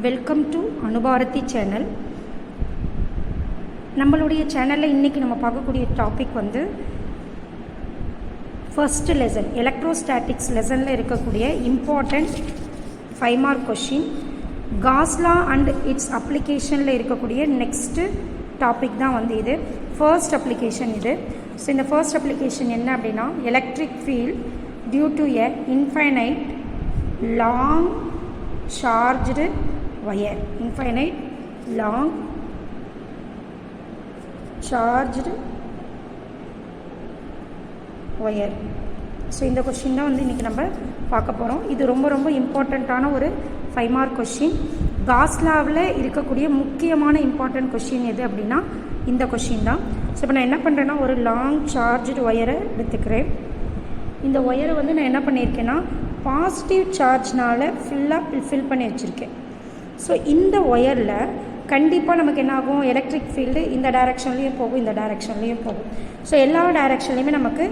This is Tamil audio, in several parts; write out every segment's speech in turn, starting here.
Welcome to அனுபாரதி channel. நம்மளுடைய சேனலில் இன்றைக்கி நம்ம பார்க்கக்கூடிய டாபிக் வந்து ஃபர்ஸ்ட் லெசன் எலக்ட்ரோஸ்டாட்டிக்ஸ் லெசனில் இருக்கக்கூடிய important 5 mark question. Gauss law and its அப்ளிகேஷனில் இருக்கக்கூடிய நெக்ஸ்ட்டு டாபிக் தான் வந்து இது ஃபர்ஸ்ட் அப்ளிகேஷன் இது. ஸோ இந்த ஃபர்ஸ்ட் அப்ளிகேஷன் என்ன அப்படின்னா, electric field due to a infinite long charged wire, infinite long charged wire. So இந்த கொஷின் தான் வந்து இன்றைக்கி நம்ம பார்க்க போகிறோம். இது ரொம்ப ரொம்ப இம்பார்ட்டண்ட்டான ஒரு 5 மார்க் கொஷின். காஸ் லாவில் இருக்கக்கூடிய முக்கியமான இம்பார்ட்டண்ட் கொஷின் எது அப்படின்னா இந்த கொஷின் தான். ஸோ இப்போ நான் என்ன பண்ணுறேன்னா, ஒரு லாங் சார்ஜ்டு ஒயரை எடுத்துக்கிறேன். இந்த ஒயரை வந்து நான் என்ன பண்ணியிருக்கேன்னா பாசிட்டிவ் சார்ஜ்னால் ஃபில் பண்ணி வச்சுருக்கேன். ஸோ இந்த ஒயரில் கண்டிப்பாக நமக்கு என்ன ஆகும், எலக்ட்ரிக் ஃபீல்டு இந்த டைரெக்ஷன்லேயும் போகும், இந்த டைரெக்ஷன்லேயும் போகும். ஸோ எல்லா டைரெக்ஷன்லேயுமே நமக்கு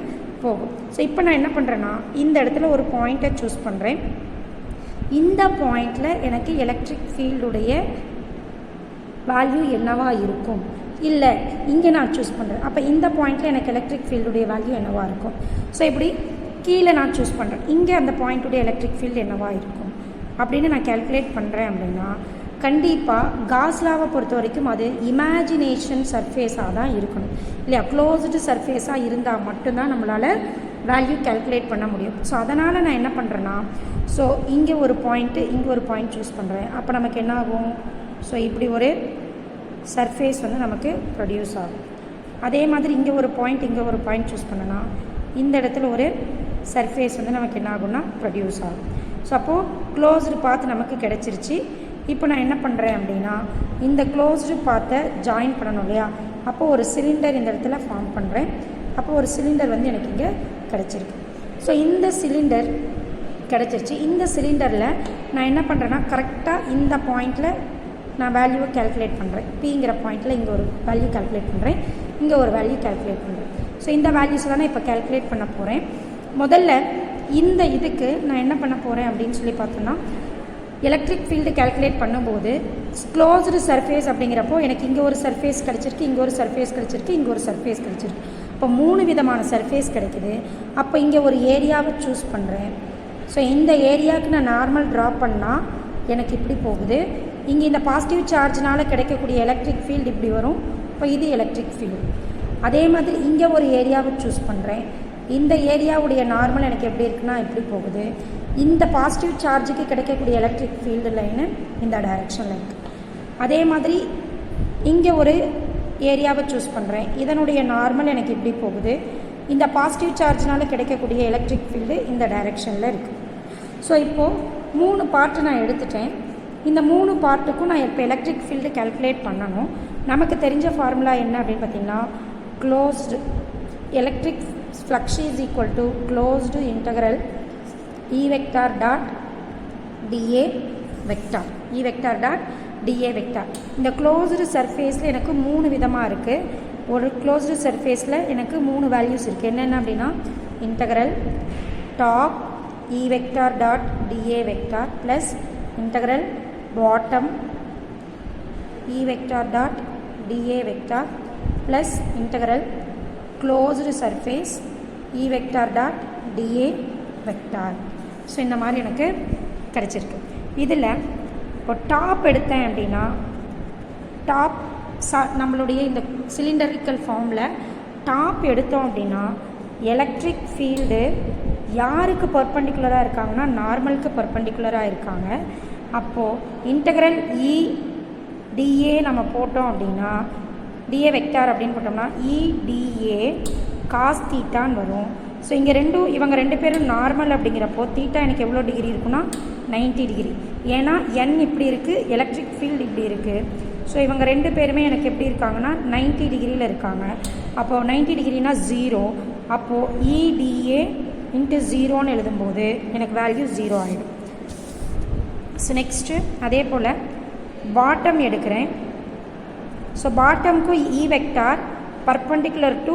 போகும். ஸோ இப்போ நான் என்ன பண்ணுறேன்னா, இந்த இடத்துல ஒரு பாயிண்ட்டை சூஸ் பண்ணுறேன். இந்த பாயிண்டில் எனக்கு எலக்ட்ரிக் ஃபீல்டுடைய வேல்யூ என்னவாக இருக்கும், இல்லை இங்கே நான் சூஸ் பண்ணுறேன். அப்போ இந்த பாயிண்டில் எனக்கு எலக்ட்ரிக் ஃபீல்டுடைய வேல்யூ என்னவாக இருக்கும். ஸோ இப்படி கீழே நான் சூஸ் பண்ணுறேன், இங்கே அந்த பாயிண்ட்டுடைய எலக்ட்ரிக் ஃபீல்டு என்னவாக இருக்கும் அப்படின்னு நான் கேல்குலேட் பண்ணுறேன் அப்படின்னா, கண்டிப்பாக காஸ் லாவை பொறுத்த வரைக்கும் அது இமேஜினேஷன் சர்ஃபேஸாக தான் இருக்கணும் இல்லையா. க்ளோஸ்டு சர்ஃபேஸாக இருந்தால் மட்டும்தான் நம்மளால் வேல்யூ கேல்குலேட் பண்ண முடியும். ஸோ அதனால் நான் என்ன பண்ணுறேன்னா, ஸோ இங்கே ஒரு பாயிண்ட்டு இங்கே ஒரு பாயிண்ட் சூஸ் பண்ணுறேன். அப்போ நமக்கு என்ன ஆகும், ஸோ இப்படி ஒரு சர்ஃபேஸ் வந்து நமக்கு ப்ரொடியூஸ் ஆகும். அதே மாதிரி இங்கே ஒரு பாயிண்ட் சூஸ் பண்ணனா இந்த இடத்துல ஒரு சர்ஃபேஸ் வந்து நமக்கு என்ன ஆகும்னா ப்ரொடியூஸ் ஆகும். ஸோ அப்போது க்ளோஸ்டு பாத் நமக்கு கிடச்சிருச்சு. இப்போ நான் என்ன பண்ணுறேன் அப்படின்னா, இந்த க்ளோஸ்டு பாத்தை ஜாயின் பண்ணணும் இல்லையா. அப்போது ஒரு சிலிண்டர் இந்த இடத்துல ஃபார்ம் பண்ணுறேன். அப்போது ஒரு சிலிண்டர் வந்து எனக்கு இங்கே கிடச்சிருக்கு. ஸோ இந்த சிலிண்டர் கிடச்சிருச்சு. இந்த சிலிண்டரில் நான் என்ன பண்ணுறேன்னா, கரெக்டாக இந்த பாயிண்டில் நான் வேல்யூவை கேல்குலேட் பண்ணுறேன். பிங்கிற பாயிண்டில் இங்கே ஒரு வேல்யூ கேல்குலேட் பண்ணுறேன், இங்கே ஒரு வேல்யூ கேல்குலேட் பண்ணுறேன். ஸோ இந்த வேல்யூஸ் தான் நான் இப்போ கேல்குலேட் பண்ண போகிறேன். முதல்ல இந்த இதுக்கு நான் என்ன பண்ண போகிறேன் அப்படின்னு சொல்லி பார்த்தோன்னா, எலக்ட்ரிக் ஃபீல்டு கேல்குலேட் பண்ணும்போது க்ளோஸ்டு சர்ஃபேஸ் அப்படிங்கிறப்போ எனக்கு இங்கே ஒரு சர்ஃபேஸ் கிடச்சிருக்கு, இங்கே ஒரு சர்ஃபேஸ் கிடச்சிருக்கு, இங்கே ஒரு சர்ஃபேஸ் கிடச்சிருக்கு. இப்போ 3 விதமான சர்ஃபேஸ் கிடைக்குது. அப்போ இங்கே ஒரு ஏரியாவை சூஸ் பண்ணுறேன். ஸோ இந்த ஏரியாவுக்கு நான் நார்மல் ட்ரா பண்ணால் எனக்கு இப்படி போகுது. இங்கே இந்த பாசிட்டிவ் சார்ஜ்னால் கிடைக்கக்கூடிய எலக்ட்ரிக் ஃபீல்டு இப்படி வரும். இப்போ இது எலக்ட்ரிக் ஃபீல்டு. அதே மாதிரி இங்கே ஒரு ஏரியாவை சூஸ் பண்ணுறேன். இந்த ஏரியாவுடைய நார்மல் எனக்கு எப்படி இருக்குன்னா இப்படி போகுது. இந்த பாசிட்டிவ் சார்ஜுக்கு கிடைக்கக்கூடிய எலக்ட்ரிக் ஃபீல்டு லைனு இந்த டைரெக்ஷனில் இருக்குது. அதே மாதிரி இங்கே ஒரு ஏரியாவை சூஸ் பண்ணுறேன். இதனுடைய நார்மல் எனக்கு இப்படி போகுது. இந்த பாசிட்டிவ் சார்ஜ்னால் கிடைக்கக்கூடிய எலக்ட்ரிக் ஃபீல்டு இந்த டைரெக்ஷனில் இருக்குது. ஸோ இப்போது 3 பார்ட்டு நான் எடுத்துட்டேன். இந்த 3 பார்ட்டுக்கும் நான் இப்போ எலக்ட்ரிக் ஃபீல்டு கேல்குலேட் பண்ணணும். நமக்கு தெரிஞ்ச ஃபார்முலா என்ன அப்படின்னு பார்த்தீங்கன்னா, closed electric flux is equal to closed integral E vector dot dA vector. E vector dot dA vector. இந்த closed surfaceல எனக்கு 3 விதமாக இருக்குது. ஒரு closed surfaceல எனக்கு 3 வேல்யூஸ் இருக்குது. என்னென்ன அப்படின்னா, integral top E vector dot dA vector plus integral bottom E vector dot dA vector plus integral closed surface E vector dot dA vector. So இந்த மாதிரி எனக்கு கிடச்சிருக்கு. இதில் இப்போ டாப் எடுத்தேன் அப்படின்னா, டாப் நம்மளுடைய இந்த சிலிண்டரிக்கல் ஃபார்மில் டாப் எடுத்தோம் அப்படின்னா எலக்ட்ரிக் ஃபீல்டு யாருக்கு பர்பண்டிகுலராக இருக்காங்கன்னா, நார்மலுக்கு பர்பண்டிகுலராக இருக்காங்க. அப்போது இன்டெக்ரல் EDA நம்ம போட்டோம் அப்படின்னா, டிஏ வெக்டார் அப்படின்னு போட்டோம்னா EDA காஸ் தீட்டான்னு வரும். ஸோ இங்கே இவங்க 2 பேரும் நார்மல் அப்படிங்கிறப்போ தீட்டா எனக்கு எவ்வளோ டிகிரி இருக்குன்னா 90 டிகிரி. ஏன்னா N இப்படி இருக்குது, எலக்ட்ரிக் ஃபீல்டு இப்படி இருக்குது. ஸோ இவங்க 2 பேருமே எனக்கு எப்படி இருக்காங்கன்னா 90 டிகிரியில் இருக்காங்க. அப்போது 90 டிகிரினா 0. அப்போது EDA இன்ட்டு 0ன்னு எழுதும்போது எனக்கு வேல்யூ 0 ஆகிடும். ஸோ நெக்ஸ்ட்டு அதே போல் பாட்டம் எடுக்கிறேன். ஸோ பாட்டமுக்கு E vector perpendicular to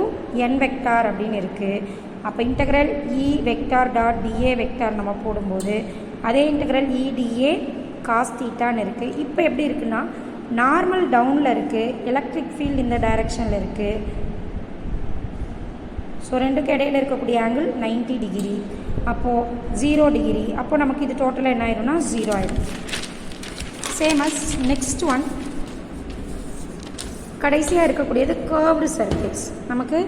N vector அப்படின்னு இருக்குது. அப்போ integral E vector dot dA vector நம்ம போடும்போது அதே இன்டெக்ரல் EDA காஸ் தீட்டான்னு இருக்குது. இப்போ எப்படி இருக்குன்னா நார்மல் டவுனில் இருக்குது, எலக்ட்ரிக் ஃபீல்டு இந்த டைரெக்ஷனில் இருக்குது. ஸோ ரெண்டுக்கு இடையில் இருக்கக்கூடிய ஆங்கிள் 90 டிகிரி, அப்போது 0 டிகிரி. அப்போது நமக்கு இது டோட்டலாக என்ன ஆயிரும்னா 0 ஆயிடும். சேம் அஸ் நெக்ஸ்ட் ஒன், கடைசியாக இருக்கக்கூடியது கர்வ்டு சர்ஃபேஸ். நமக்கு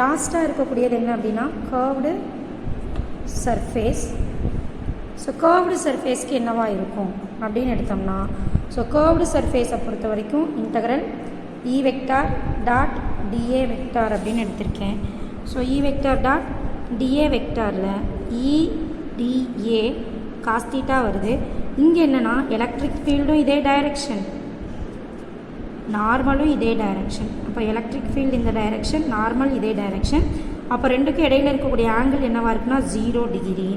லாஸ்ட்டாக இருக்கக்கூடியது என்ன அப்படின்னா கர்வ்டு சர்ஃபேஸ். ஸோ கர்வ்டு சர்ஃபேஸ்க்கு என்னவா இருக்கும் அப்படின்னு எடுத்தோம்னா, ஸோ கர்வ்டு சர்ஃபேஸை பொறுத்த வரைக்கும் integral E vector dot d A vector அப்படின்னு எடுத்திருக்கேன். So E vector dot d A வெக்டாரில் இடிஏ காஸ் தீட்டா வருது. இங்கே என்னென்னா எலக்ட்ரிக் ஃபீல்டும் இதே டைரெக்ஷன், நார்மலும் இதே டைரெக்ஷன். அப்போ எலக்ட்ரிக் ஃபீல்டு இந்த டைரெக்ஷன், நார்மல் இதே டைரெக்ஷன். அப்போ ரெண்டுக்கும் இடையில் இருக்கக்கூடிய ஆங்கிள் என்னவாக இருக்குன்னா 0 டிகிரி.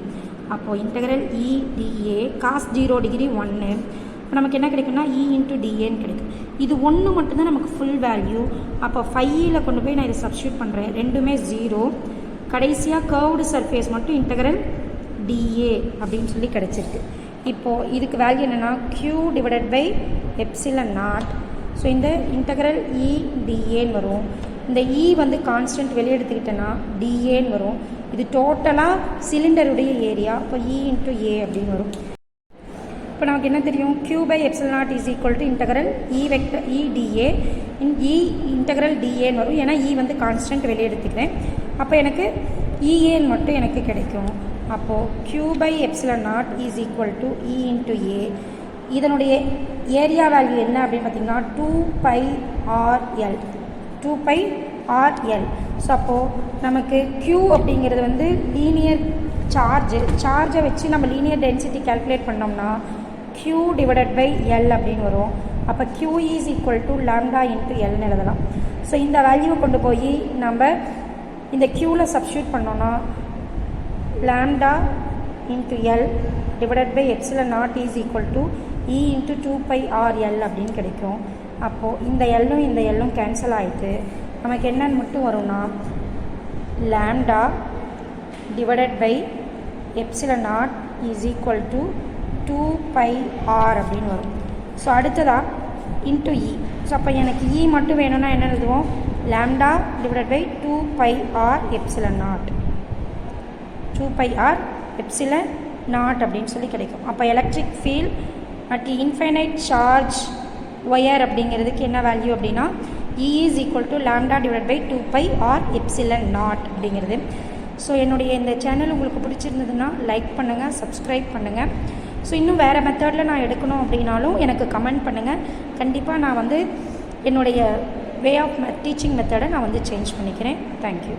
அப்போது இன்டகரல் இடிஏ காஸ் 0 டிகிரி 1. இப்போ நமக்கு என்ன கிடைக்கும்னா இ இன்ட்டு டிஏன்னு கிடைக்கும். இது 1 மட்டும்தான் நமக்கு ஃபுல் வேல்யூ. அப்போ 5ல் கொண்டு போய் நான் இதை சப்ஸ்டியூட் பண்ணுறேன், ரெண்டுமே 0. கடைசியாக கர்வ்டு சர்ஃபேஸ் மட்டும் இன்டகரல் டிஏ அப்படின்னு சொல்லி கிடச்சிருக்கு. இப்போது இதுக்கு வேல்யூ என்னென்னா q divided by epsilon naught. So இந்த இன்டகரல் இ டிஏன்னு வரும். இந்த இ வந்து கான்ஸ்டன்ட் வெளியே எடுத்துக்கிட்டேன்னா டிஏன்னு வரும். இது டோட்டலாக சிலிண்டருடைய ஏரியா. இப்போ இ இன்ட்டு ஏ அப்படின்னு வரும். இப்போ நமக்கு என்ன தெரியும், q by epsilon naught is equal to integral E vector E d A E integral டிஏன்னு வரும். ஏன்னா இ வந்து கான்ஸ்டன்ட் வெளியே எடுத்துக்கிறேன். அப்போ எனக்கு இஏன்னு மட்டும் எனக்கு கிடைக்கும். அப்போது q by epsilon naught is equal to E into A. இதனுடைய ஏரியா வேல்யூ என்ன அப்படின்னு பார்த்தீங்கன்னா 2πrl 2πrl. ஸோ அப்போது நமக்கு q அப்படிங்கிறது வந்து லீனியர் சார்ஜை வச்சு நம்ம லீனியர் டென்சிட்டி கால்குலேட் பண்ணோம்னா q டிவைடட் பை எல் அப்படின்னு வரும். அப்போ q is equal to lambda into எல்னு எழுதலாம். ஸோ இந்த வேல்யூவை கொண்டு போய் நம்ம இந்த க்யூவில் சப்ஸ்டியூட் பண்ணோன்னா lambda into L divided by epsilon naught is equal to E into 2πrl அப்படின்னு கிடைக்கும். அப்போது இந்த எல்லும் இந்த எல்லும் கேன்சல் ஆகிட்டு நமக்கு என்னன்னு மட்டும் வரும்னா lambda divided by epsilon naught is equal to 2πr அப்படின்னு வரும். ஸோ அடுத்ததாக இன்ட்டு இ. ஸோ அப்போ எனக்கு இ மட்டும் வேணும்னா என்ன எழுதுவோம், lambda divided by 2πr epsilon naught 2πr epsilon naught அப்படின்னு சொல்லி கிடைக்கும். அப்போ electric field at infinite charge wire அப்படிங்கிறதுக்கு என்ன வேல்யூ அப்படின்னா E is equal to lambda divide by 2πr epsilon naught அப்படிங்கிறது. ஸோ என்னுடைய இந்த சேனல் உங்களுக்கு பிடிச்சிருந்ததுன்னா லைக் பண்ணுங்கள், சப்ஸ்கிரைப் பண்ணுங்கள். ஸோ இன்னும் வேறு மெத்தடில் நான் எடுக்கணும் அப்படின்னாலும் எனக்கு கமெண்ட் பண்ணுங்கள். கண்டிப்பாக நான் வந்து என்னுடைய வே ஆஃப் டீச்சிங் மெத்தடை நான் வந்து சேஞ்ச் பண்ணிக்கிறேன். தேங்க்யூ.